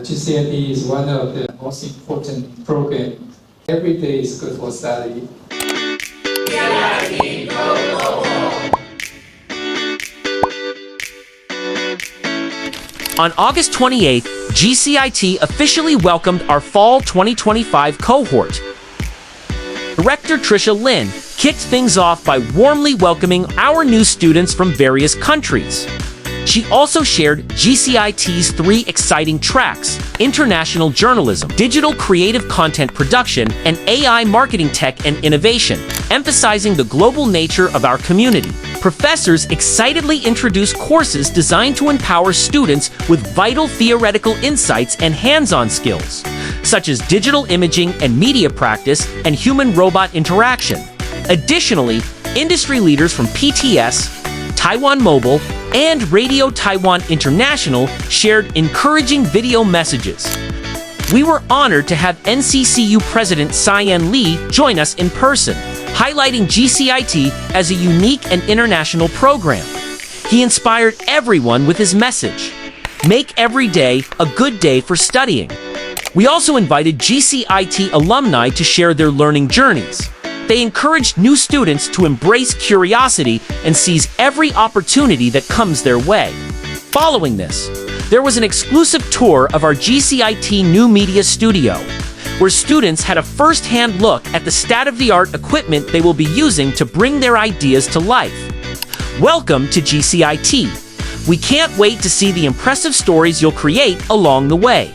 GCIT is one of the most important programs. Every day is good for study. On August 28th, GCIT officially welcomed our Fall 2025 cohort. Director Trisha Lin kicked things off by warmly welcoming our new students from various countries. She also shared GCIT's 3 exciting tracks: international journalism, digital creative content production, and AI marketing tech and innovation, emphasizing the global nature of our community. Professors excitedly introduced courses designed to empower students with vital theoretical insights and hands-on skills, such as digital imaging and media practice and human-robot interaction. Additionally, industry leaders from PTS, Taiwan Mobile, and Radio Taiwan International shared encouraging video messages. We were honored to have NCCU President Tsai-Yen Li join us in person, highlighting GCIT as a unique and international program. He inspired everyone with his message: make every day a good day for studying. We also invited GCIT alumni to share their learning journeys. They encouraged new students to embrace curiosity and seize every opportunity that comes their way. Following this, there was an exclusive tour of our GCIT New Media Studio, where students had a first-hand look at the state-of-the-art equipment they will be using to bring their ideas to life. Welcome to GCIT. We can't wait to see the impressive stories you'll create along the way.